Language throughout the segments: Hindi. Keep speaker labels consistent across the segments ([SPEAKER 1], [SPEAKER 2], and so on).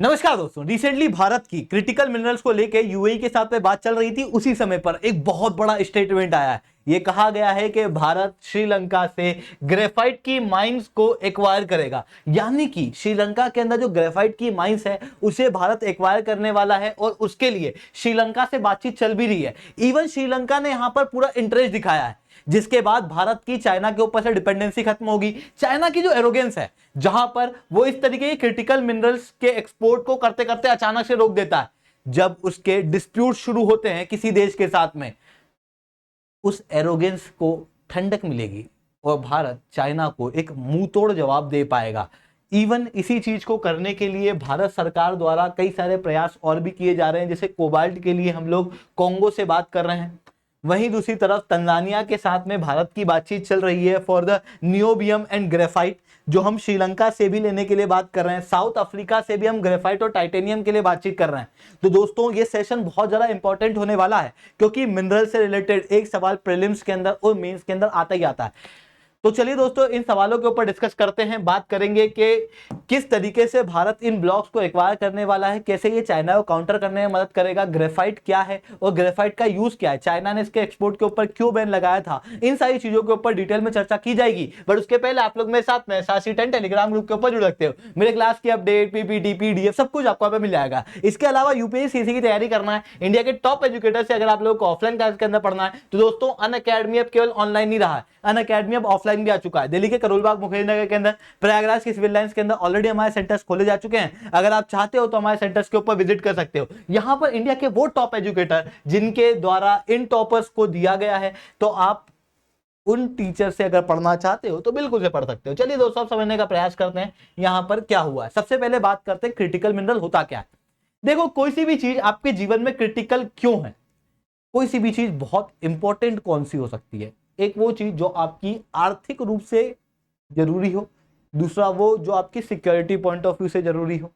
[SPEAKER 1] नमस्कार दोस्तों, रिसेंटली भारत की क्रिटिकल मिनरल्स को लेकर यूएई के साथ में बात चल रही थी। उसी समय पर एक बहुत बड़ा स्टेटमेंट आया है। यह कहा गया है कि भारत श्रीलंका से ग्रेफाइट की माइंस को एक्वायर करेगा, यानी कि श्रीलंका के अंदर जो ग्रेफाइट की माइंस है उसे भारत एक्वायर करने वाला है और उसके लिए श्रीलंका से बातचीत चल भी रही है। इवन श्रीलंका ने यहां पर पूरा इंटरेस्ट दिखाया है, जिसके बाद भारत की चाइना के ऊपर से डिपेंडेंसी खत्म होगी। चाइना की जो एरोगेंस है, जहां पर वो इस तरीके के क्रिटिकल मिनरल्स के एक्सपोर्ट को करते करते अचानक से रोक देता है, जब उसके डिस्प्यूट शुरू होते हैं किसी देश के साथ में, उस एरोगेंस को ठंडक मिलेगी और भारत चाइना को एक मुंह तोड़ जवाब दे पाएगा। इवन इसी चीज को करने के लिए भारत सरकार द्वारा कई सारे प्रयास और भी किए जा रहे हैं। जैसे कोबाल्ट के लिए हम लोग कॉन्गो से बात कर रहे हैं, वहीं दूसरी तरफ तंजानिया के साथ में भारत की बातचीत चल रही है for the niobium and graphite, जो हम श्रीलंका से भी लेने के लिए बात कर रहे हैं। साउथ अफ्रीका से भी हम ग्रेफाइट और टाइटेनियम के लिए बातचीत कर रहे हैं। तो दोस्तों, ये सेशन बहुत ज्यादा इंपॉर्टेंट होने वाला है, क्योंकि मिनरल से रिलेटेड एक सवाल प्रीलिम्स के अंदर और मेंस के अंदर आता ही आता है। तो चलिए दोस्तों, इन सवालों के ऊपर डिस्कस करते हैं। बात करेंगे कि किस तरीके से भारत इन ब्लॉक्स को एक्वायर करने वाला है, कैसे ये चाइना को काउंटर करने में मदद करेगा, ग्रेफाइट क्या है और ग्रेफाइट का यूज क्या है, चाइना ने इसके एक्सपोर्ट के ऊपर क्यों बैन लगाया था। इन सारी चीजों के ऊपर डिटेल में चर्चा की जाएगी। बट उसके पहले आप लोग मेरे साथ में सासी10 टेलीग्राम ग्रुप के ऊपर जुड़ सकते हो। मेरे क्लास की अपडेट, पीपीटी, पीडीएफ सब कुछ आपको मिल जाएगा। इसके अलावा यूपीएससी की तैयारी करना है, इंडिया के टॉप एजुकेटर से अगर आप लोगों को ऑफलाइन क्लास के अंदर पढ़ना है, तो दोस्तों अनअकैडमी अब केवल ऑनलाइन नहीं रहा है, अनअकैडमी अब ऑफलाइन भी आ चुका है। दिल्ली के करोलबाग मुखर्जी के अंदर, प्रयागराज के सिविल लाइंस के अंदर ऑलरेडी हमारे सेंटर्स खोले जा चुके हैं। अगर आप चाहते हो तो हमारे सेंटर्स के ऊपर विजिट कर सकते हो। यहां पर इंडिया के वो टॉप एजुकेटर जिनके द्वारा इन टॉपर्स को दिया गया है, तो आप उन टीचर से अगर पढ़ना चाहते हो तो बिल्कुल से पढ़ सकते हो। चलिए दोस्तों, समझने का प्रयास करते हैं यहां पर क्या हुआ है। सबसे पहले बात करते हैं क्रिटिकल मिनरल होता क्या है। देखो, कोई सी भी चीज आपके जीवन में क्रिटिकल क्यों है, कोई सी भी चीज बहुत इंपॉर्टेंट कौन सी हो सकती है। एक वो चीज जो आपकी आर्थिक रूप से जरूरी हो, दूसरा वो जो आपकी सिक्योरिटी पॉइंट ऑफ व्यू से जरूरी हो।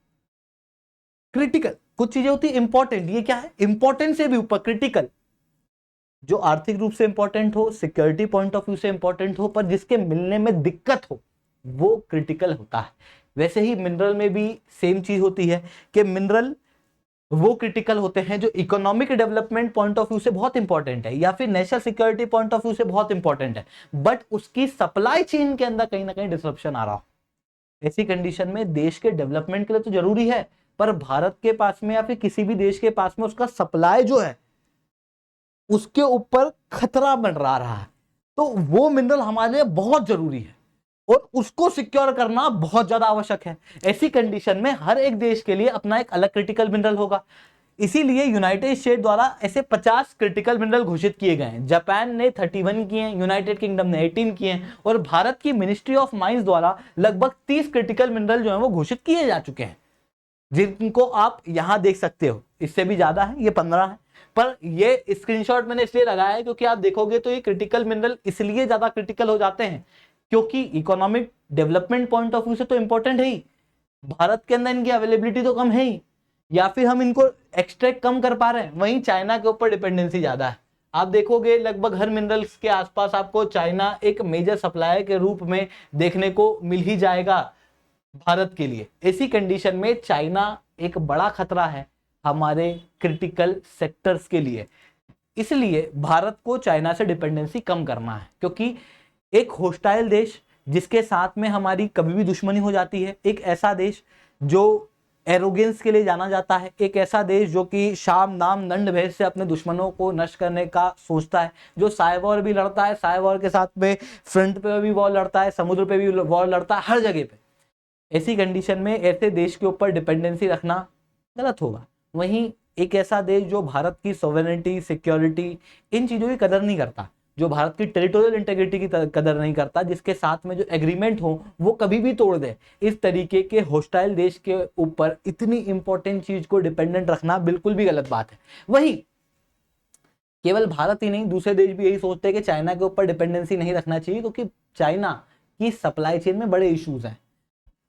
[SPEAKER 1] क्रिटिकल कुछ चीजें होती है इंपॉर्टेंट, ये क्या है, इंपॉर्टेंट से भी ऊपर क्रिटिकल, जो आर्थिक रूप से इंपॉर्टेंट हो, सिक्योरिटी पॉइंट ऑफ व्यू से इंपॉर्टेंट हो, पर जिसके मिलने में दिक्कत हो, वो क्रिटिकल होता है। वैसे ही मिनरल में भी सेम चीज होती है कि मिनरल वो क्रिटिकल होते हैं जो economic development point of view से बहुत इंपॉर्टेंट है या फिर national security point of view से बहुत इंपॉर्टेंट है, बट उसकी सप्लाई चेन के अंदर कहीं ना कहीं डिसरप्शन आ रहा हो। ऐसी कंडीशन में देश के डेवलपमेंट के लिए तो जरूरी है, पर भारत के पास में या फिर किसी भी देश के पास में उसका सप्लाई जो है उसके ऊपर खतरा मंडरा रहा है, तो वो मिनरल हमारे लिए बहुत जरूरी है और उसको सिक्योर करना बहुत ज्यादा आवश्यक है। ऐसी कंडीशन में हर एक देश के लिए अपना एक अलग क्रिटिकल मिनरल होगा। इसीलिए यूनाइटेड स्टेट द्वारा ऐसे 50 क्रिटिकल मिनरल घोषित किए गए हैं। जापान ने 31 किए हैं, यूनाइटेड किंगडम ने 18 किए हैं और भारत की मिनिस्ट्री ऑफ माइंस द्वारा लगभग 30 क्रिटिकल मिनरल जो है वो घोषित किए जा चुके हैं, जिनको आप यहां देख सकते हो। इससे भी ज्यादा है, ये 15 है, पर ये स्क्रीनशॉट मैंने इसलिए लगाया है क्योंकि आप देखोगे तो ये क्रिटिकल मिनरल इसलिए ज्यादा क्रिटिकल हो जाते हैं क्योंकि economic development point of view से तो इंपॉर्टेंट है ही, भारत के अंदर इनकी अवेलेबिलिटी तो कम है ही, या फिर हम इनको एक्सट्रैक्ट कम कर पा रहे हैं, वहीं चाइना के ऊपर डिपेंडेंसी ज्यादा है। आप देखोगे लगभग हर मिनरल्स के आसपास आपको चाइना एक मेजर सप्लायर के रूप में देखने को मिल ही जाएगा भारत के लिए। ऐसी कंडीशन में चाइना एक बड़ा खतरा है हमारे क्रिटिकल सेक्टर्स के लिए। इसलिए भारत को चाइना से डिपेंडेंसी कम करना है, क्योंकि एक होस्टाइल देश जिसके साथ में हमारी कभी भी दुश्मनी हो जाती है, एक ऐसा देश जो एरोगेंस के लिए जाना जाता है, एक ऐसा देश जो कि शाम नाम दंड भेद से अपने दुश्मनों को नष्ट करने का सोचता है, जो साइबर वॉर भी लड़ता है, साइबर वॉर के साथ में फ्रंट पे भी वॉर लड़ता है, समुद्र पे भी वॉर लड़ता है, हर जगह पे। ऐसी कंडीशन में ऐसे देश के ऊपर डिपेंडेंसी रखना गलत होगा। वहीं एक ऐसा देश जो भारत की सॉवरेनिटी, सिक्योरिटी, इन चीजों की कदर नहीं करता, जो भारत की टेरिटोरियल इंटीग्रिटी की कदर नहीं करता, जिसके साथ में जो एग्रीमेंट हो वो कभी भी तोड़ दे, इस तरीके के होस्टाइल देश के ऊपर इतनी इंपॉर्टेंट चीज को डिपेंडेंट रखना बिल्कुल भी गलत बात है। वही केवल भारत ही नहीं, दूसरे देश भी यही सोचते हैं कि चाइना के ऊपर डिपेंडेंसी नहीं रखना चाहिए, क्योंकि चाइना की सप्लाई चेन में बड़े इश्यूज हैं।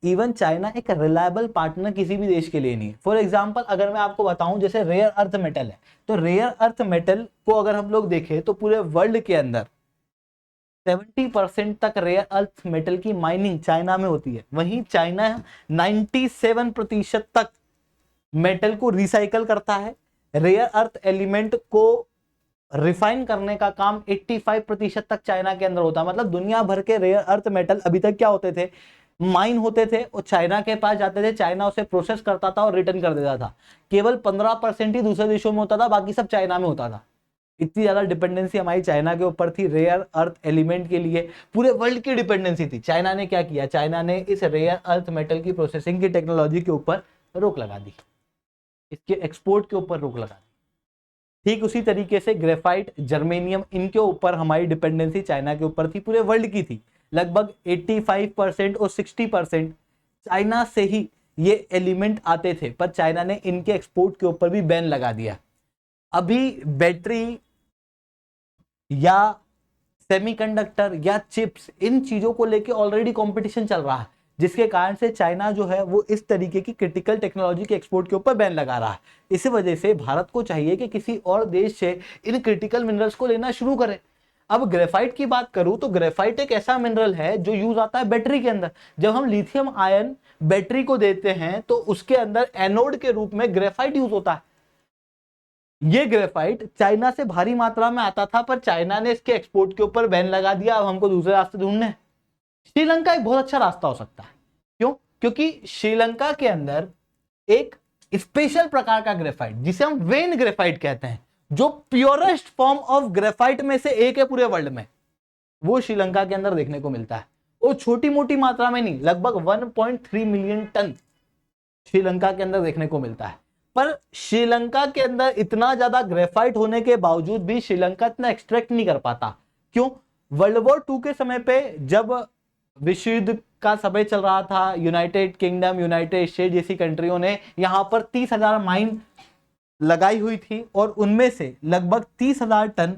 [SPEAKER 1] इवन चाइना एक रिलायबल पार्टनर किसी भी देश के लिए नहीं है। फॉर एग्जाम्पल अगर मैं आपको बताऊं, जैसे रेयर अर्थ मेटल है, तो रेयर अर्थ मेटल को अगर हम लोग देखें तो पूरे वर्ल्ड के अंदर 70% तक रेयर अर्थ मेटल की माइनिंग चाइना में होती है। वहीं चाइना 97% तक मेटल को रिसाइकल करता है। रेयर अर्थ एलिमेंट को रिफाइन करने का काम 85% तक चाइना के अंदर होता है। मतलब दुनिया भर के रेयर अर्थ मेटल अभी तक क्या होते थे, माइन होते थे और चाइना के पास जाते थे, चाइना उसे प्रोसेस करता था और रिटर्न कर देता था। केवल 15% ही दूसरे देशों में होता था, बाकी सब चाइना में होता था। इतनी ज्यादा डिपेंडेंसी हमारी चाइना के ऊपर थी रेयर अर्थ एलिमेंट के लिए, पूरे वर्ल्ड की डिपेंडेंसी थी। चाइना ने क्या किया, चाइना ने इस रेयर अर्थ मेटल की प्रोसेसिंग की टेक्नोलॉजी के ऊपर रोक लगा दी, इसके एक्सपोर्ट के ऊपर रोक लगा दी। ठीक उसी तरीके से ग्रेफाइट, जर्मेनियम, इनके ऊपर हमारी डिपेंडेंसी चाइना के ऊपर थी, पूरे वर्ल्ड की थी। लगभग 85% और 60% चाइना से ही ये एलिमेंट आते थे, पर चाइना ने इनके एक्सपोर्ट के ऊपर भी बैन लगा दिया। अभी बैटरी या सेमीकंडक्टर या चिप्स, इन चीजों को लेके ऑलरेडी कंपटीशन चल रहा है, जिसके कारण से चाइना जो है वो इस तरीके की क्रिटिकल टेक्नोलॉजी के एक्सपोर्ट के ऊपर बैन लगा रहा है। इसी वजह से भारत को चाहिए कि किसी और देश से इन क्रिटिकल मिनरल्स को लेना शुरू करे। अब ग्रेफाइट की बात करूं तो ग्रेफाइट एक ऐसा मिनरल है जो यूज आता है बैटरी के अंदर। जब हम लिथियम आयन बैटरी को देते हैं तो उसके अंदर एनोड के रूप में ग्रेफाइट यूज होता है। ये ग्रेफाइट चाइना से भारी मात्रा में आता था, पर चाइना ने इसके एक्सपोर्ट के ऊपर बैन लगा दिया। अब हमको दूसरे रास्ते ढूंढने हैं। श्रीलंका एक बहुत अच्छा रास्ता हो सकता है। क्यों? क्योंकि श्रीलंका के अंदर एक स्पेशल प्रकार का ग्रेफाइट, जिसे हम वेन ग्रेफाइट कहते हैं, जो प्योरेस्ट फॉर्म ऑफ ग्रेफाइट में से एक है पूरे वर्ल्ड में, वो श्रीलंका के अंदर देखने को मिलता है। वो छोटी मोटी मात्रा में नहीं, लगभग 1.3 मिलियन टन श्रीलंका के अंदर देखने को मिलता है। पर श्रीलंका के अंदर इतना ज्यादा ग्रेफाइट होने के बावजूद भी श्रीलंका इतना एक्सट्रैक्ट नहीं कर पाता। क्यों? वर्ल्ड वॉर 2 के समय पे जब विश्व युद्ध का समय चल रहा था, यूनाइटेड किंगडम, यूनाइटेड स्टेट जैसी कंट्रियों ने यहां पर 30,000 माइन लगाई हुई थी और उनमें से लगभग 30,000 टन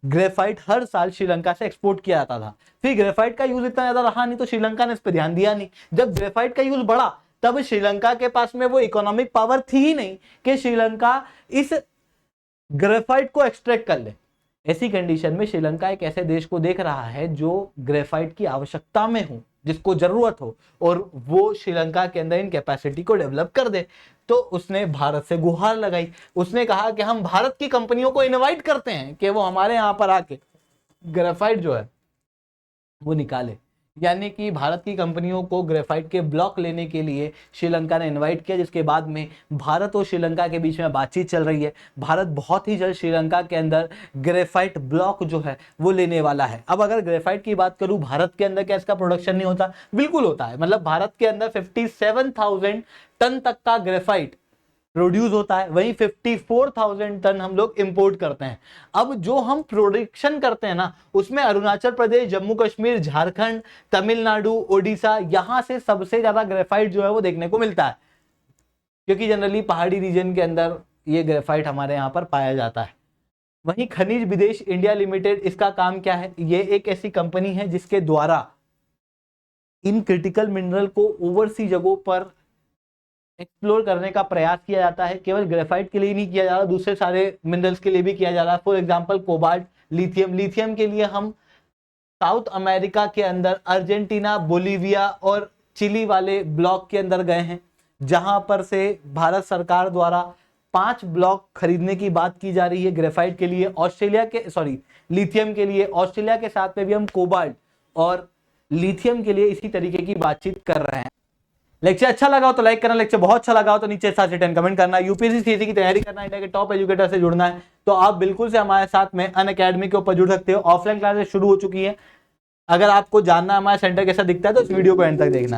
[SPEAKER 1] ग्रेफाइट हर साल श्रीलंका से एक्सपोर्ट किया जाता था। फिर ग्रेफाइट का यूज इतना ज्यादा रहा नहीं तो श्रीलंका ने इस पर ध्यान दिया नहीं। जब ग्रेफाइट का यूज बढ़ा तब श्रीलंका के पास में वो इकोनॉमिक पावर थी ही नहीं कि श्रीलंका इस ग्रेफाइट को एक्सट्रैक्ट कर ले। ऐसी कंडीशन में श्रीलंका एक ऐसे देश को देख रहा है जो ग्रेफाइट की आवश्यकता में हो, जिसको जरूरत हो, और वो श्रीलंका के अंदर इन कैपेसिटी को डेवलप कर दे। तो उसने भारत से गुहार लगाई। उसने कहा कि हम भारत की कंपनियों को इनवाइट करते हैं कि वो हमारे यहां पर आके ग्रेफाइट जो है वो निकाले। यानी कि भारत की कंपनियों को ग्रेफाइट के ब्लॉक लेने के लिए श्रीलंका ने इनवाइट किया, जिसके बाद में भारत और श्रीलंका के बीच में बातचीत चल रही है। भारत बहुत ही जल्द श्रीलंका के अंदर ग्रेफाइट ब्लॉक जो है वो लेने वाला है। अब अगर ग्रेफाइट की बात करूं, भारत के अंदर क्या इसका प्रोडक्शन नहीं होता? बिल्कुल होता है। मतलब भारत के अंदर 57,000 टन तक का ग्रेफाइट प्रोड्यूस होता है, वहीं 54,000 टन हम लोग इंपोर्ट करते हैं। अब जो हम प्रोडक्शन करते हैं ना, उसमें अरुणाचल प्रदेश, जम्मू कश्मीर, झारखंड, तमिलनाडु, ओडिशा, यहां से सबसे ज्यादा ग्रेफाइट जो है वो देखने को मिलता है, क्योंकि जनरली पहाड़ी रीजन के अंदर ये ग्रेफाइट हमारे यहाँ पर पाया जाता है। वहीं खनिज विदेश इंडिया लिमिटेड, इसका काम क्या है? ये एक ऐसी कंपनी है जिसके द्वारा इन क्रिटिकल मिनरल को ओवरसी जगहों पर एक्सप्लोर करने का प्रयास किया जाता है। केवल ग्रेफाइट के लिए नहीं किया जा रहा, दूसरे सारे मिनरल्स के लिए भी किया जा रहा है। For example cobalt, lithium. Lithium के लिए हम साउथ अमेरिका के अंदर अर्जेंटीना, बोलीविया और चिली वाले ब्लॉक के अंदर गए हैं, जहां पर से भारत सरकार द्वारा 5 ब्लॉक खरीदने की बात की जा रही है ग्रेफाइट के लिए। लिथियम के लिए ऑस्ट्रेलिया के साथ में भी हम कोबाल्ट और लिथियम के लिए इसी तरीके की बातचीत कर रहे हैं। लेक्चर अच्छा लगा हो तो लाइक करना, लेक्चर बहुत अच्छा लगा हो तो नीचे 7 से 10 कमेंट करना। यूपीएससी सीएससी की तैयारी करना, इंडिया के टॉप एजुकेटर से जुड़ना है तो आप बिल्कुल से हमारे साथ में अनअकैडमी के ऊपर जुड़ सकते हो। ऑफलाइन क्लासेस शुरू हो चुकी है। अगर आपको जानना है हमारा सेंटर कैसा दिखता है तो इस वीडियो को एंड तक देखना।